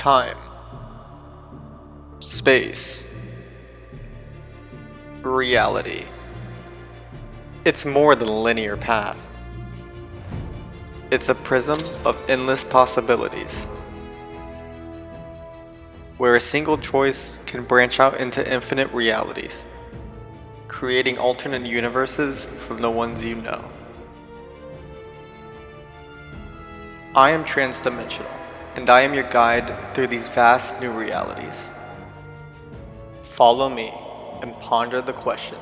Time, space, reality. It's more than a linear path. It's a prism of endless possibilities, where a single choice can branch out into infinite realities, creating alternate universes from the ones you know. I am Transdimensional, and I am your guide through these vast new realities. Follow me and ponder the question,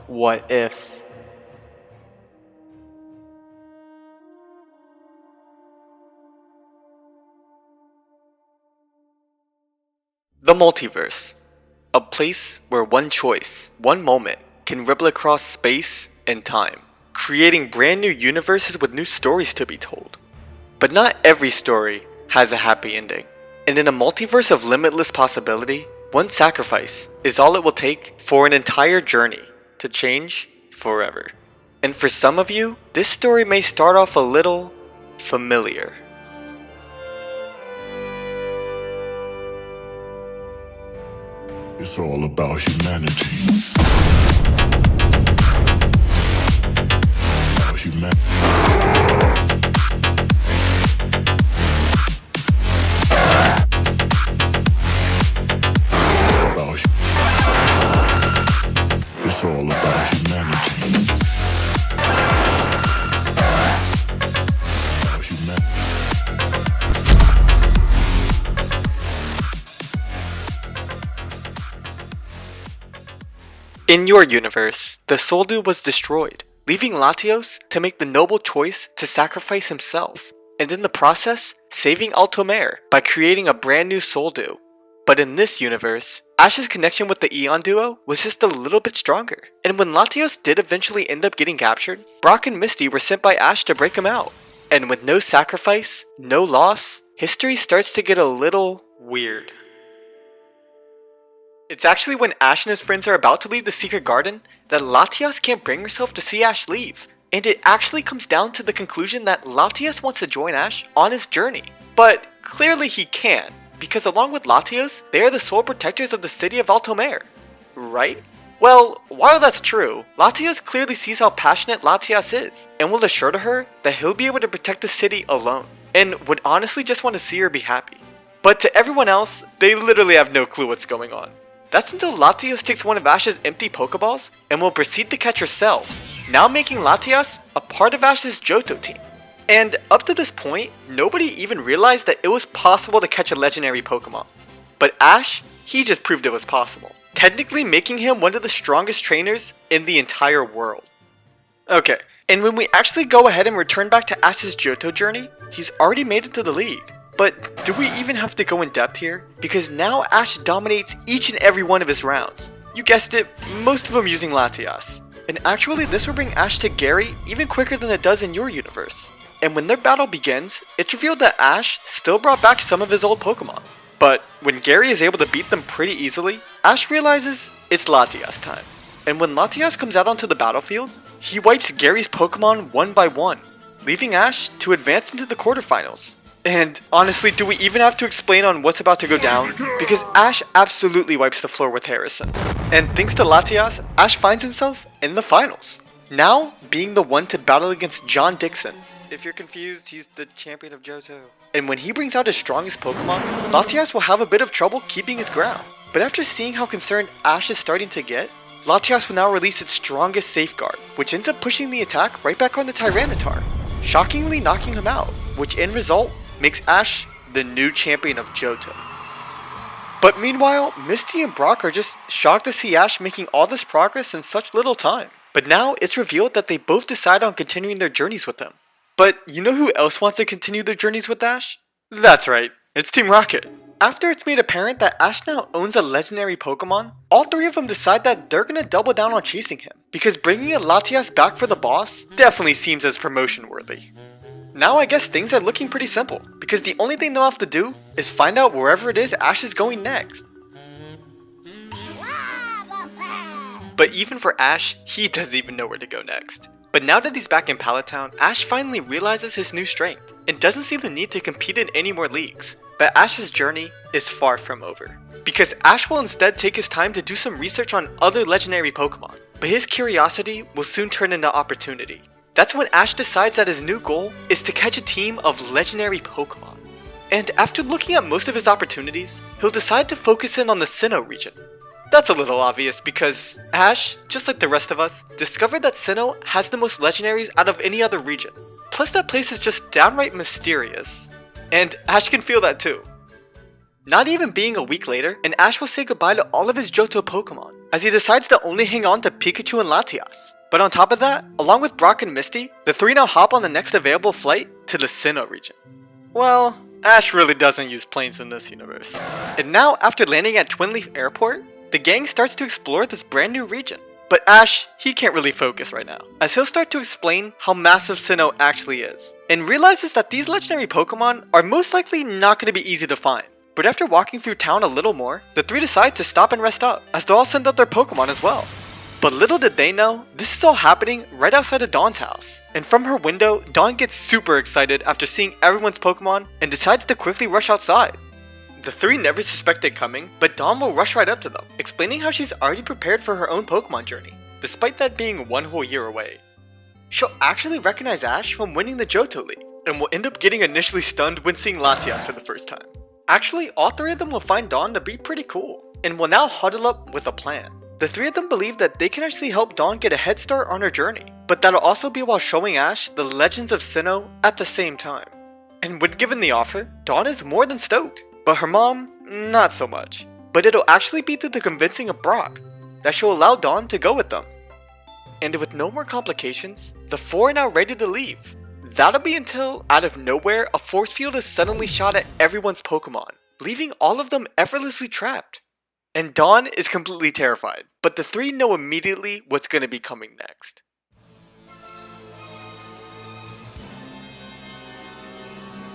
what if? The multiverse, a place where one choice, one moment, can ripple across space and time, creating brand new universes with new stories to be told. But not every story has a happy ending, and in a multiverse of limitless possibility, one sacrifice is all it will take for an entire journey to change forever. And for some of you, this story may start off a little familiar. It's all about humanity. About humanity. It's all about humanity. About humanity. In your universe, the Soldu was destroyed, leaving Latios to make the noble choice to sacrifice himself, and in the process, saving Altomer by creating a brand new Soldu. But in this universe, Ash's connection with the Eon duo was just a little bit stronger, and when Latios did eventually end up getting captured, Brock and Misty were sent by Ash to break him out. And with no sacrifice, no loss, history starts to get a little weird. It's actually when Ash and his friends are about to leave the secret garden that Latias can't bring herself to see Ash leave. And it actually comes down to the conclusion that Latias wants to join Ash on his journey. But clearly he can't, because along with Latios, they are the sole protectors of the city of Altomer. Right? Well, while that's true, Latios clearly sees how passionate Latias is, and will assure to her that he'll be able to protect the city alone, and would honestly just want to see her be happy. But to everyone else, they literally have no clue what's going on. That's until Latios takes one of Ash's empty Pokeballs and will proceed to catch herself, now making Latios a part of Ash's Johto team. And up to this point, nobody even realized that it was possible to catch a legendary Pokemon. But Ash, he just proved it was possible, technically making him one of the strongest trainers in the entire world. Okay, and when we actually go ahead and return back to Ash's Johto journey, he's already made it to the league. But do we even have to go in depth here? Because now Ash dominates each and every one of his rounds. You guessed it, most of them using Latias. And actually this will bring Ash to Gary even quicker than it does in your universe. And when their battle begins, it's revealed that Ash still brought back some of his old Pokemon. But when Gary is able to beat them pretty easily, Ash realizes it's Latias time. And when Latias comes out onto the battlefield, he wipes Gary's Pokemon one by one, leaving Ash to advance into the quarterfinals. And honestly, do we even have to explain on what's about to go down? Because Ash absolutely wipes the floor with Harrison. And thanks to Latias, Ash finds himself in the finals, now being the one to battle against John Dixon. If you're confused, he's the champion of Johto. And when he brings out his strongest Pokemon, Latias will have a bit of trouble keeping its ground. But after seeing how concerned Ash is starting to get, Latias will now release its strongest safeguard, which ends up pushing the attack right back on the Tyranitar, shockingly knocking him out, which in result makes Ash the new champion of Johto. But meanwhile, Misty and Brock are just shocked to see Ash making all this progress in such little time. But now it's revealed that they both decide on continuing their journeys with him. But you know who else wants to continue their journeys with Ash? That's right, it's Team Rocket. After it's made apparent that Ash now owns a legendary Pokemon, all three of them decide that they're gonna double down on chasing him, because bringing a Latias back for the boss definitely seems as promotion worthy. Now I guess things are looking pretty simple, because the only thing they'll have to do is find out wherever it is Ash is going next. But even for Ash, he doesn't even know where to go next. But now that he's back in Pallet Town, Ash finally realizes his new strength, and doesn't see the need to compete in any more leagues. But Ash's journey is far from over, because Ash will instead take his time to do some research on other legendary Pokemon, but his curiosity will soon turn into opportunity. That's when Ash decides that his new goal is to catch a team of legendary Pokemon. And after looking at most of his opportunities, he'll decide to focus in on the Sinnoh region. That's a little obvious because Ash, just like the rest of us, discovered that Sinnoh has the most legendaries out of any other region. Plus that place is just downright mysterious. And Ash can feel that too. Not even being a week later, and Ash will say goodbye to all of his Johto Pokemon, as he decides to only hang on to Pikachu and Latias. But on top of that, along with Brock and Misty, the three now hop on the next available flight to the Sinnoh region. Well, Ash really doesn't use planes in this universe. And now, after landing at Twin Leaf Airport, the gang starts to explore this brand new region. But Ash, he can't really focus right now, as he'll start to explain how massive Sinnoh actually is, and realizes that these legendary Pokemon are most likely not going to be easy to find. But after walking through town a little more, the three decide to stop and rest up, as they'll all send out their Pokemon as well. But little did they know, this is all happening right outside of Dawn's house. And from her window, Dawn gets super excited after seeing everyone's Pokemon and decides to quickly rush outside. The three never suspect it coming, but Dawn will rush right up to them, explaining how she's already prepared for her own Pokemon journey, despite that being one whole year away. She'll actually recognize Ash from winning the Johto League, and will end up getting initially stunned when seeing Latias for the first time. Actually, all three of them will find Dawn to be pretty cool, and will now huddle up with a plan. The three of them believe that they can actually help Dawn get a head start on her journey, but that'll also be while showing Ash the legends of Sinnoh at the same time. And when given the offer, Dawn is more than stoked, but her mom, not so much. But it'll actually be through the convincing of Brock that she'll allow Dawn to go with them. And with no more complications, the four are now ready to leave. That'll be until, out of nowhere, a force field is suddenly shot at everyone's Pokemon, leaving all of them effortlessly trapped. And Dawn is completely terrified, but the three know immediately what's going to be coming next.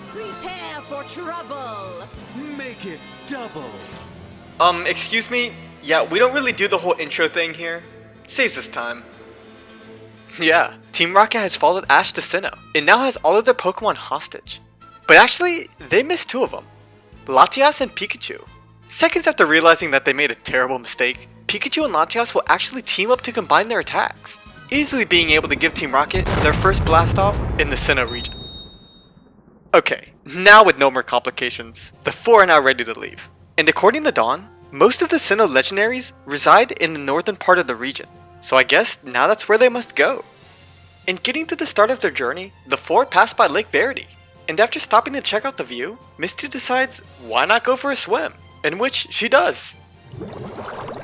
Prepare for trouble! Make it double! Excuse me? Yeah, we don't really do the whole intro thing here. Saves us time. Yeah, Team Rocket has followed Ash to Sinnoh, and now has all of their Pokemon hostage. But actually, they missed two of them. Latias and Pikachu. Seconds after realizing that they made a terrible mistake, Pikachu and Latias will actually team up to combine their attacks, easily being able to give Team Rocket their first blast off in the Sinnoh region. Okay, now with no more complications, the four are now ready to leave. And according to Dawn, most of the Sinnoh legendaries reside in the northern part of the region, so I guess now that's where they must go. And getting to the start of their journey, the four pass by Lake Verity, and after stopping to check out the view, Misty decides why not go for a swim, in which she does.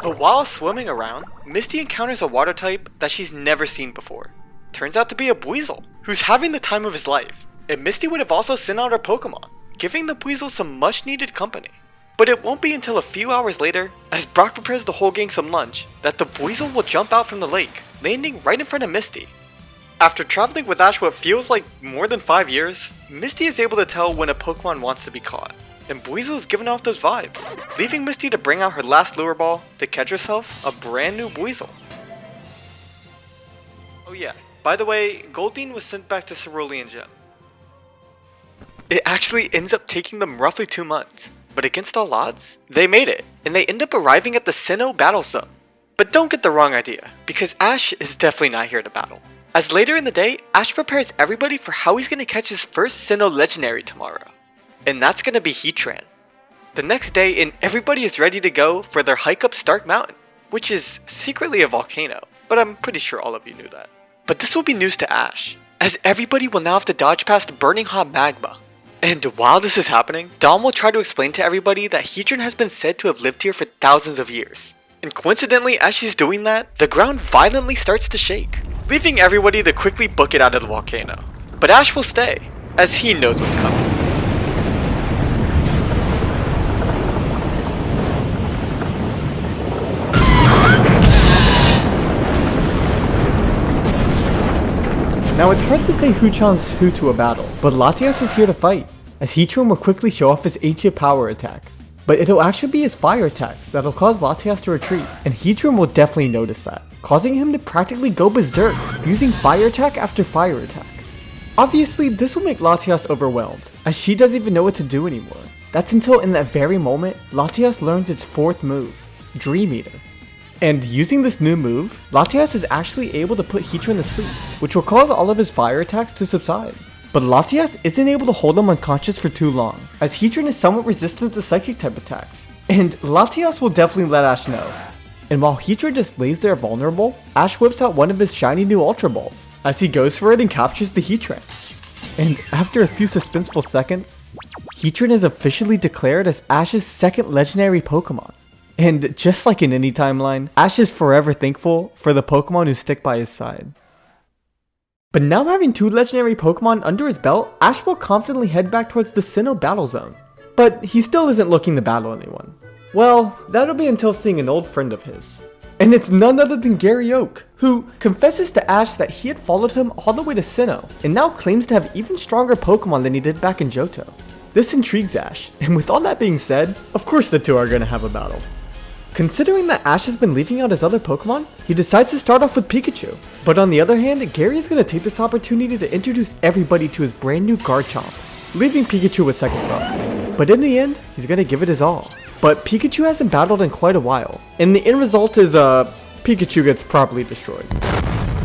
But while swimming around, Misty encounters a water type that she's never seen before. Turns out to be a Buizel, who's having the time of his life, and Misty would have also sent out her Pokemon, giving the Buizel some much needed company. But it won't be until a few hours later, as Brock prepares the whole gang some lunch, that the Buizel will jump out from the lake, landing right in front of Misty. After traveling with Ash what feels like more than 5 years, Misty is able to tell when a Pokemon wants to be caught, and Buizel is giving off those vibes, leaving Misty to bring out her last lure ball to catch herself a brand new Buizel. Oh yeah, by the way, Goldeen was sent back to Cerulean Gem. It actually ends up taking them roughly 2 months, but against all odds, they made it, and they end up arriving at the Sinnoh Battle Zone. But don't get the wrong idea, because Ash is definitely not here to battle. As later in the day, Ash prepares everybody for how he's going to catch his first Sinnoh Legendary tomorrow. And that's going to be Heatran. The next day, and everybody is ready to go for their hike up Stark Mountain, which is secretly a volcano, but I'm pretty sure all of you knew that. But this will be news to Ash, as everybody will now have to dodge past burning hot magma. And while this is happening, Dawn will try to explain to everybody that Heatran has been said to have lived here for thousands of years. And coincidentally, as she's doing that, the ground violently starts to shake, leaving everybody to quickly book it out of the volcano. But Ash will stay, as he knows what's coming. Now it's hard to say who challenged who to a battle, but Latias is here to fight, as Heatran will quickly show off his HA power attack. But it'll actually be his fire attacks that'll cause Latias to retreat, and Heatran will definitely notice that, causing him to practically go berserk, using fire attack after fire attack. Obviously, this will make Latias overwhelmed, as she doesn't even know what to do anymore. That's until in that very moment, Latias learns its fourth move, Dream Eater. And using this new move, Latias is actually able to put Heatran to sleep, which will cause all of his fire attacks to subside. But Latias isn't able to hold him unconscious for too long, as Heatran is somewhat resistant to psychic type attacks. And Latias will definitely let Ash know. And while Heatran just lays there vulnerable, Ash whips out one of his shiny new Ultra Balls, as he goes for it and captures the Heatran. And after a few suspenseful seconds, Heatran is officially declared as Ash's second legendary Pokemon. And just like in any timeline, Ash is forever thankful for the Pokemon who stick by his side. But now having 2 legendary Pokemon under his belt, Ash will confidently head back towards the Sinnoh battle zone. But he still isn't looking to battle anyone. Well, that'll be until seeing an old friend of his. And it's none other than Gary Oak, who confesses to Ash that he had followed him all the way to Sinnoh, and now claims to have even stronger Pokemon than he did back in Johto. This intrigues Ash, and with all that being said, of course the two are gonna have a battle. Considering that Ash has been leaving out his other Pokemon, he decides to start off with Pikachu. But on the other hand, Gary is going to take this opportunity to introduce everybody to his brand new Garchomp, leaving Pikachu with second thoughts. But in the end, he's going to give it his all. But Pikachu hasn't battled in quite a while, and the end result is Pikachu gets properly destroyed.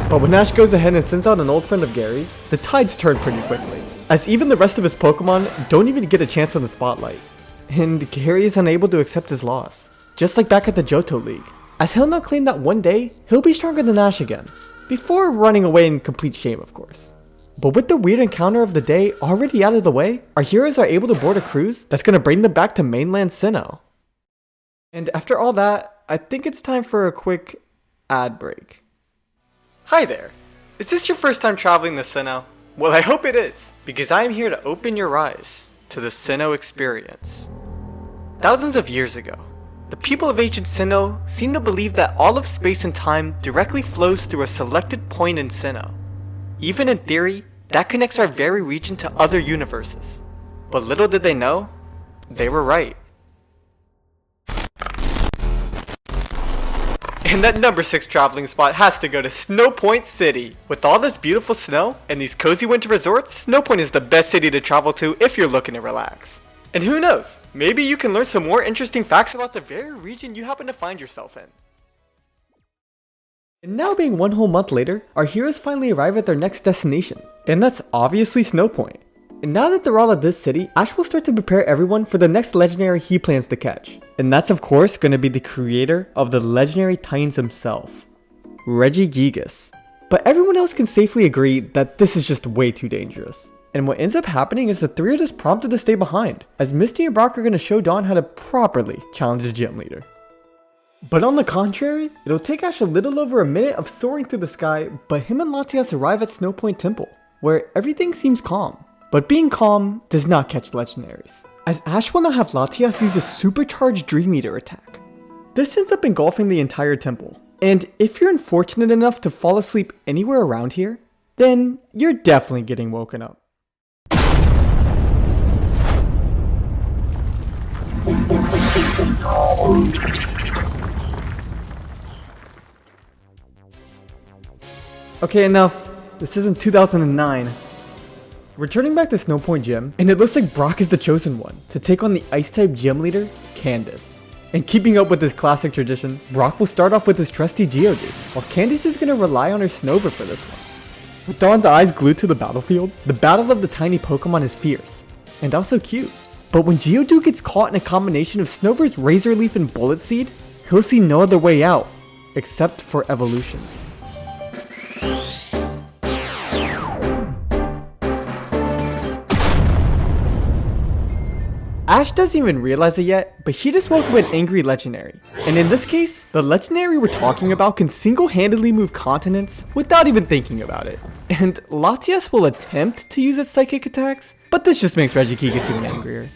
But when Ash goes ahead and sends out an old friend of Gary's, the tides turn pretty quickly, as even the rest of his Pokemon don't even get a chance in the spotlight. And Gary is unable to accept his loss. Just like back at the Johto League, as he'll now claim that one day, he'll be stronger than Ash again, before running away in complete shame of course. But with the weird encounter of the day already out of the way, our heroes are able to board a cruise that's going to bring them back to mainland Sinnoh. And after all that, I think it's time for a quick ad break. Hi there, is this your first time traveling to Sinnoh? Well, I hope it is, because I am here to open your eyes to the Sinnoh experience. Thousands of years ago, the people of ancient Sinnoh seem to believe that all of space and time directly flows through a selected point in Sinnoh. Even in theory, that connects our very region to other universes. But little did they know, they were right. And that number 6 traveling spot has to go to Snow Point City. With all this beautiful snow and these cozy winter resorts, Snow Point is the best city to travel to if you're looking to relax. And who knows, maybe you can learn some more interesting facts about the very region you happen to find yourself in. And now being one whole month later, our heroes finally arrive at their next destination, and that's obviously Snow Point. And now that they're all at this city, Ash will start to prepare everyone for the next legendary he plans to catch. And that's of course going to be the creator of the legendary Titans himself, Regigigas. But everyone else can safely agree that this is just way too dangerous. And what ends up happening is the three are just prompted to stay behind, as Misty and Brock are going to show Dawn how to properly challenge the gym leader. But on the contrary, it'll take Ash a little over a minute of soaring through the sky, but him and Latias arrive at Snow Point Temple, where everything seems calm. But being calm does not catch legendaries, as Ash will now have Latias use a supercharged Dream Eater attack. This ends up engulfing the entire temple, and if you're unfortunate enough to fall asleep anywhere around here, then you're definitely getting woken up. Okay, enough. This isn't 2009. Returning back to Snow Point Gym, and it looks like Brock is the chosen one to take on the Ice-type gym leader, Candace. And keeping up with this classic tradition, Brock will start off with his trusty Geodude, while Candace is going to rely on her Snover for this one. With Dawn's eyes glued to the battlefield, the battle of the tiny Pokemon is fierce, and also cute. But when Geodude gets caught in a combination of Snover's Razor Leaf and Bullet Seed, he'll see no other way out, except for evolution. Ash doesn't even realize it yet, but he just woke up an angry legendary. And in this case, the legendary we're talking about can single-handedly move continents without even thinking about it. And Latias will attempt to use its psychic attacks, but this just makes Regigigas even angrier.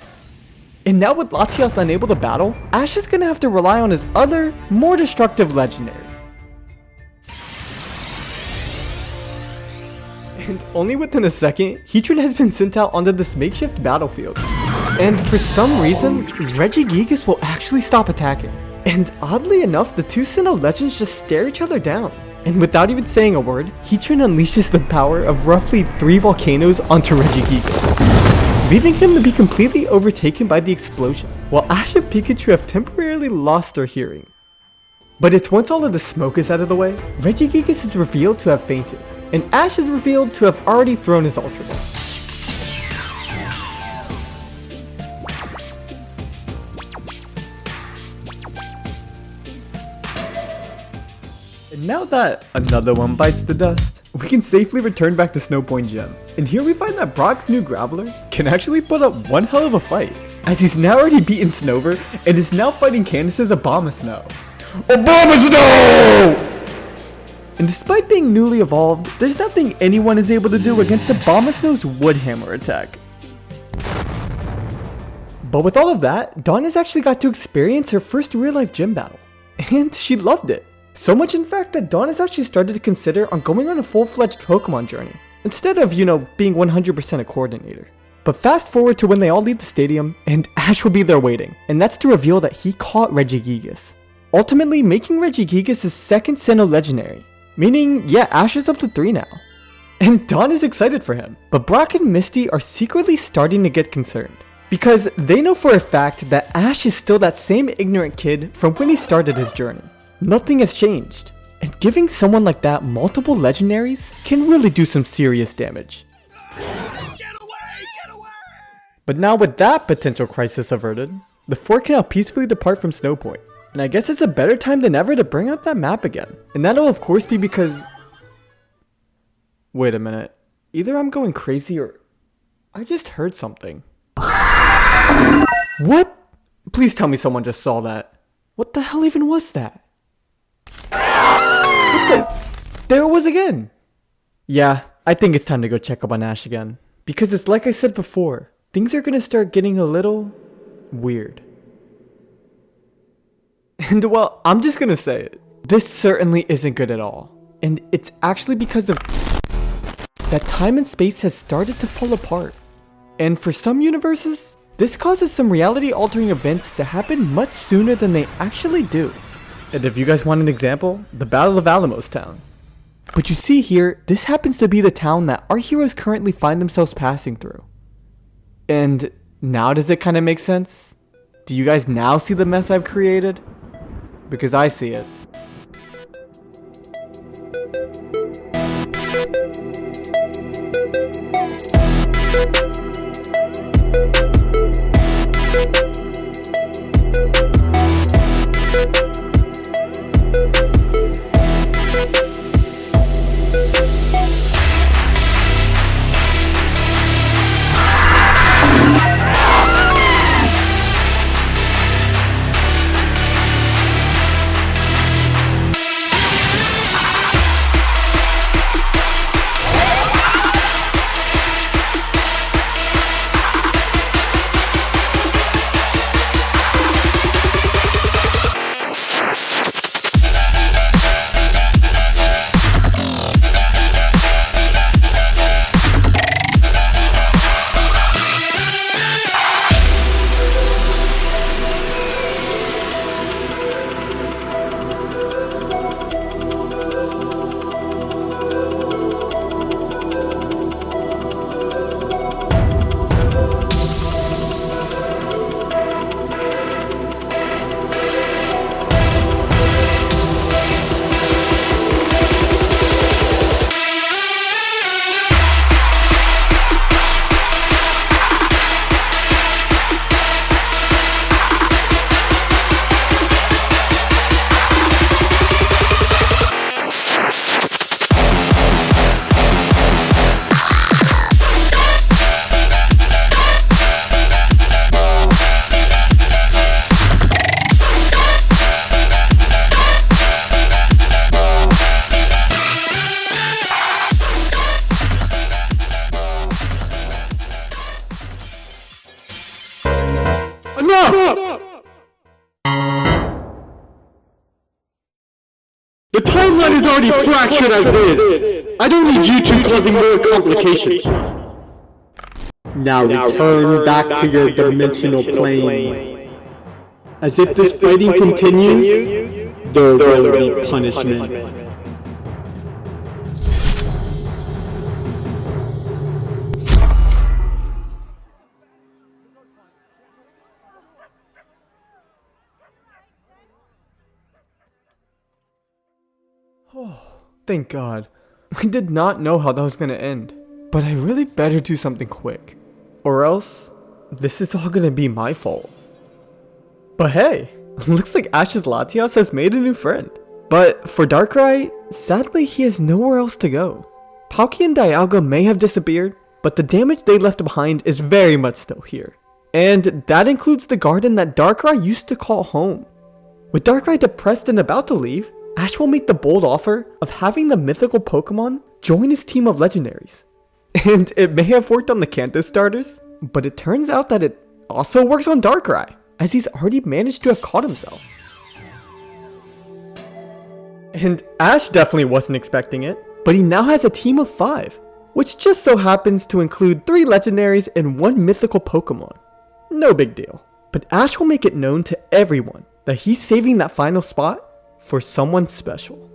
And now with Latias unable to battle, Ash is gonna have to rely on his other, more destructive legendary. And only within a second, Heatran has been sent out onto this makeshift battlefield. And for some reason, Regigigas will actually stop attacking. And oddly enough, the two Sinnoh legends just stare each other down. And without even saying a word, Heatran unleashes the power of roughly 3 volcanoes onto Regigigas, leaving him to be completely overtaken by the explosion, while Ash and Pikachu have temporarily lost their hearing. But it's once all of the smoke is out of the way, Regigigas is revealed to have fainted, and Ash is revealed to have already thrown his Ultra Ball. And now that another one bites the dust, we can safely return back to Snow Point Gym. And here we find that Brock's new Graveler can actually put up one hell of a fight, as he's now already beaten Snover and is now fighting Candace's Abomasnow. Abomasnow! And despite being newly evolved, there's nothing anyone is able to do against Abomasnow's Wood Hammer attack. But with all of that, Dawn has actually got to experience her first real-life gym battle, and she loved it. So much in fact that Dawn has actually started to consider on going on a full-fledged Pokemon journey, instead of, being 100% a coordinator. But fast forward to when they all leave the stadium, and Ash will be there waiting, and that's to reveal that he caught Regigigas, ultimately making Regigigas his second Sinnoh Legendary. Meaning, yeah, Ash is up to 3 now. And Dawn is excited for him, but Brock and Misty are secretly starting to get concerned, because they know for a fact that Ash is still that same ignorant kid from when he started his journey. Nothing has changed, and giving someone like that multiple legendaries can really do some serious damage. Get away! But now with that potential crisis averted, the four can now peacefully depart from Snow Point, and I guess it's a better time than ever to bring out that map again. And that'll of course be because... Wait a minute, either I'm going crazy or... I just heard something. What? Please tell me someone just saw that. What the hell even was that? What the? There it was again! Yeah, I think it's time to go check up on Ash again. Because it's like I said before, things are gonna start getting a little... weird. And well, I'm just gonna say it. This certainly isn't good at all. And it's actually because of... that time and space has started to fall apart. And for some universes, this causes some reality-altering events to happen much sooner than they actually do. And if you guys want an example, the Battle of Alamos Town. But you see here, this happens to be the town that our heroes currently find themselves passing through. And now does it kind of make sense? Do you guys now see the mess I've created? Because I see it. The timeline is already fractured as it is. I don't need you two causing more complications. Now return back to your dimensional planes. As if this fighting continues, there will be punishment. Thank God. I did not know how that was gonna end. But I really better do something quick. Or else, this is all gonna be my fault. But hey, looks like Ash's Latias has made a new friend. But for Darkrai, sadly he has nowhere else to go. Palkia and Dialga may have disappeared, but the damage they left behind is very much still here. And that includes the garden that Darkrai used to call home. With Darkrai depressed and about to leave, Ash will make the bold offer of having the mythical Pokemon join his team of legendaries. And it may have worked on the Kanto starters, but it turns out that it also works on Darkrai, as he's already managed to have caught himself. And Ash definitely wasn't expecting it, but he now has a team of 5, which just so happens to include 3 legendaries and 1 mythical Pokemon. No big deal. But Ash will make it known to everyone that he's saving that final spot for someone special.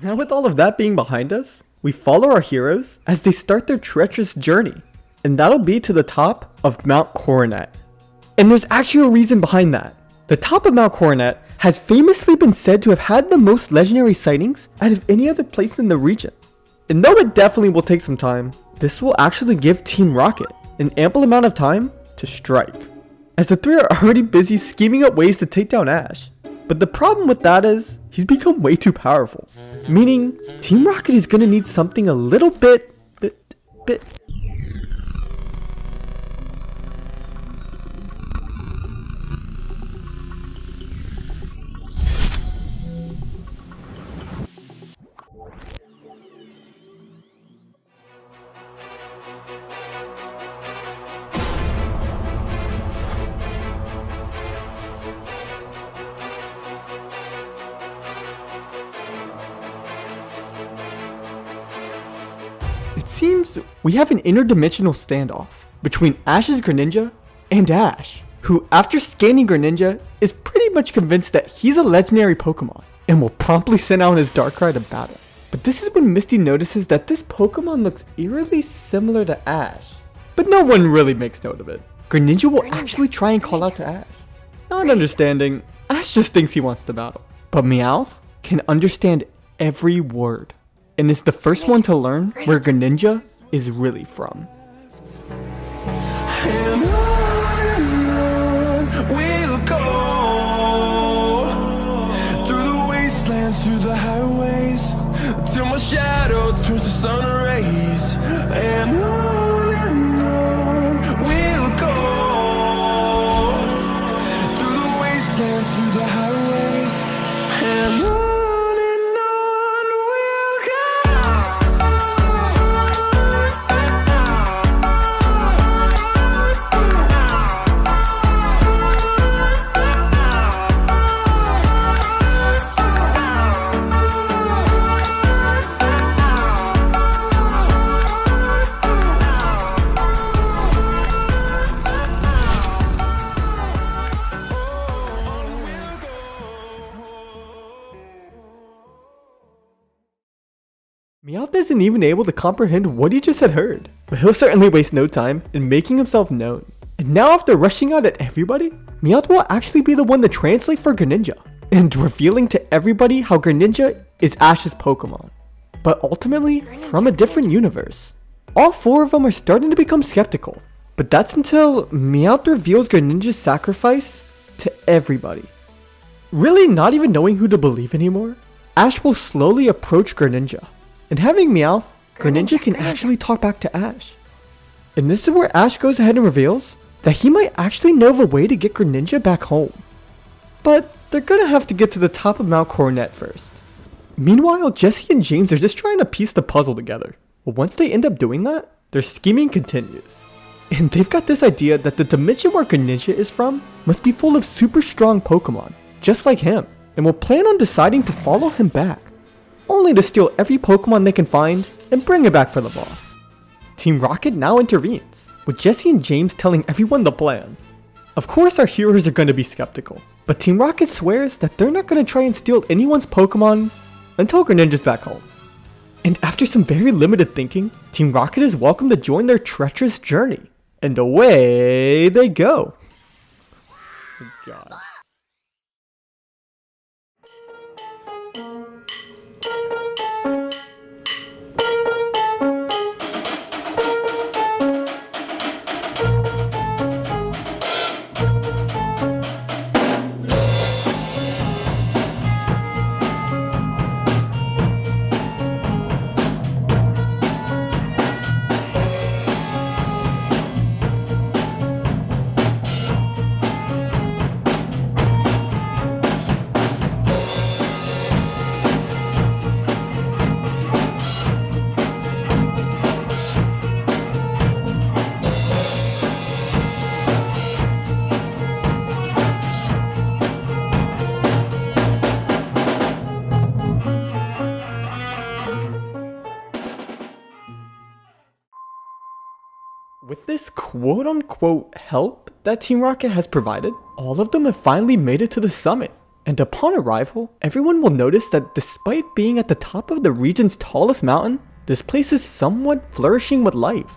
Now with all of that being behind us, we follow our heroes as they start their treacherous journey, and that'll be to the top of Mount Coronet. And there's actually a reason behind that. The top of Mount Coronet has famously been said to have had the most legendary sightings out of any other place in the region. And though it definitely will take some time, this will actually give Team Rocket an ample amount of time to strike, as the 3 are already busy scheming up ways to take down Ash. But the problem with that is, he's become way too powerful. Meaning, Team Rocket is gonna need something a little bit... It seems we have an interdimensional standoff between Ash's Greninja and Ash, who after scanning Greninja is pretty much convinced that he's a legendary Pokemon and will promptly send out his Darkrai to battle. But this is when Misty notices that this Pokemon looks eerily similar to Ash, but no one really makes note of it. Greninja will actually try and call out to Ash. Not understanding, Ash just thinks he wants to battle, but Meowth can understand every word, and is the first one to learn where Greninja is really from. And on we'll go, through the wastelands, through the highways, till my shadow turns to sun rays. And on we'll go, through the wastelands, through the highways, and on. Meowth isn't even able to comprehend what he just had heard, but he'll certainly waste no time in making himself known. And now after rushing out at everybody, Meowth will actually be the one to translate for Greninja, and revealing to everybody how Greninja is Ash's Pokemon, but ultimately from a different universe. All 4 of them are starting to become skeptical, but that's until Meowth reveals Greninja's sacrifice to everybody. Really not even knowing who to believe anymore, Ash will slowly approach Greninja. And having Meowth, Greninja can actually talk back to Ash. And this is where Ash goes ahead and reveals that he might actually know of a way to get Greninja back home. But they're gonna have to get to the top of Mount Coronet first. Meanwhile, Jesse and James are just trying to piece the puzzle together. But once they end up doing that, their scheming continues. And they've got this idea that the dimension where Greninja is from must be full of super strong Pokemon, just like him, and will plan on deciding to follow him back, only to steal every Pokemon they can find and bring it back for the boss. Team Rocket now intervenes, with Jesse and James telling everyone the plan. Of course our heroes are going to be skeptical, but Team Rocket swears that they're not going to try and steal anyone's Pokemon until Greninja's back home. And after some very limited thinking, Team Rocket is welcome to join their treacherous journey. And away they go. Oh, God. With this quote-unquote help that Team Rocket has provided, all of them have finally made it to the summit. And upon arrival, everyone will notice that despite being at the top of the region's tallest mountain, this place is somewhat flourishing with life.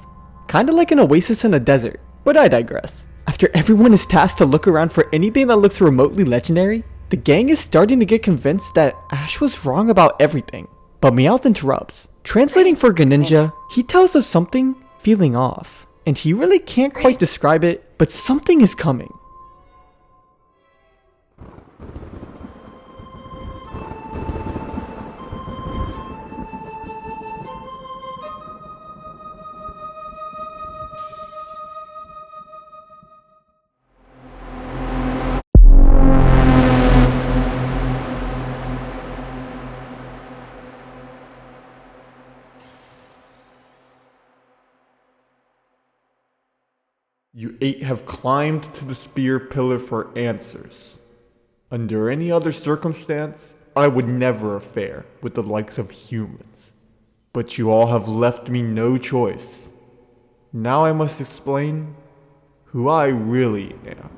Kinda like an oasis in a desert, but I digress. After everyone is tasked to look around for anything that looks remotely legendary, the gang is starting to get convinced that Ash was wrong about everything. But Meowth interrupts. Translating for Greninja, he tells us something feeling off. And he really can't quite describe it, but something is coming. You 8 have climbed to the spear pillar for answers. Under any other circumstance, I would never affair with the likes of humans. But you all have left me no choice. Now I must explain who I really am.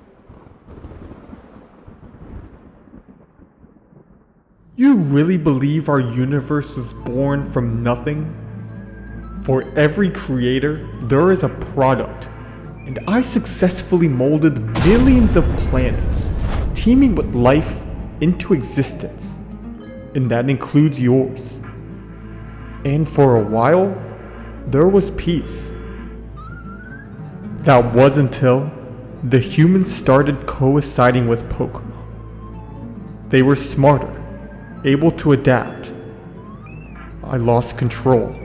You really believe our universe was born from nothing? For every creator, there is a product. And I successfully molded millions of planets, teeming with life, into existence. And that includes yours. And for a while, there was peace. That was until the humans started coinciding with Pokemon. They were smarter, able to adapt. I lost control.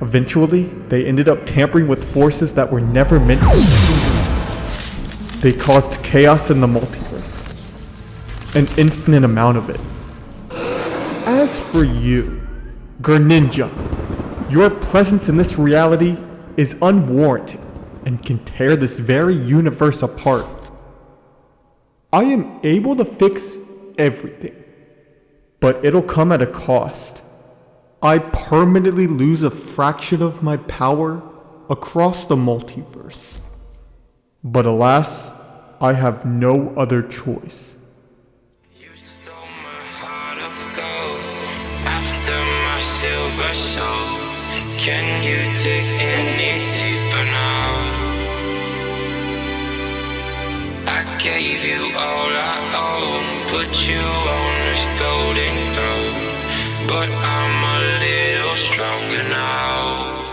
Eventually, they ended up tampering with forces that were never meant to be. They caused chaos in the multiverse. An infinite amount of it. As for you, Greninja, your presence in this reality is unwarranted and can tear this very universe apart. I am able to fix everything, but it'll come at a cost. I permanently lose a fraction of my power across the multiverse. But alas, I have no other choice. You stole my heart of gold after my silver soul. Can you dig any deeper now? I gave you all I own, put you on this golden throne. But I'm a little stronger now.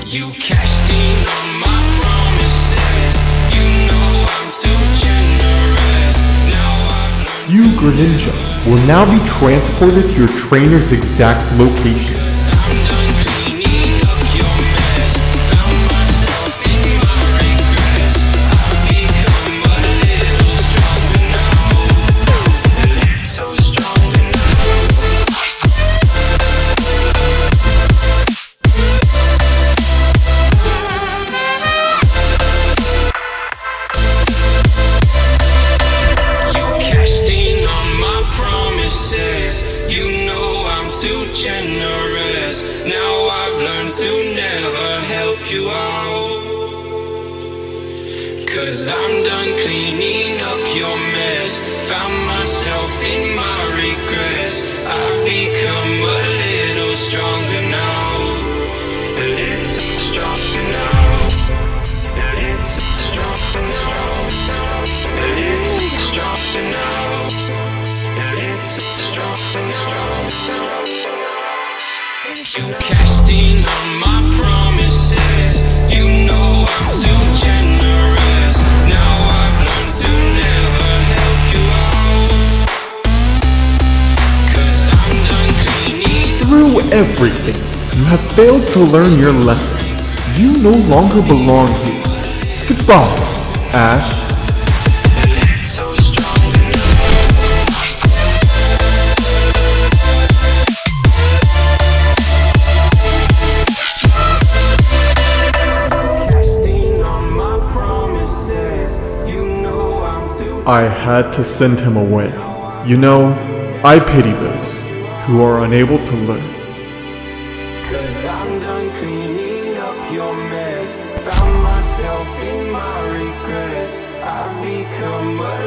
You cashed in on my promises. You know I'm too generous. Now I've learned. You, Greninja, will now be transported to your trainer's exact location. I'm done cleaning up your mess. Found myself in my regrets. I've become a little stronger now. A little stronger now. Generous. Now I've learned to never help you out. 'Cause I'm done cleaning up your mess. Found myself in my regrets. I've become a little stronger now. A little stronger now. You cashed in on my promises. You know I'm too generous. Now I've learned to never help you out. 'Cause I'm done cleaning. Through everything, you have failed to learn your lesson. You no longer belong here. Goodbye, Ash. So strong cashed in on my promises. You know I'm too. I had to send him away. You know, I pity those who are unable to learn. 'Cause I'm done cleaning up your mess. Found myself in my regrets. I've become a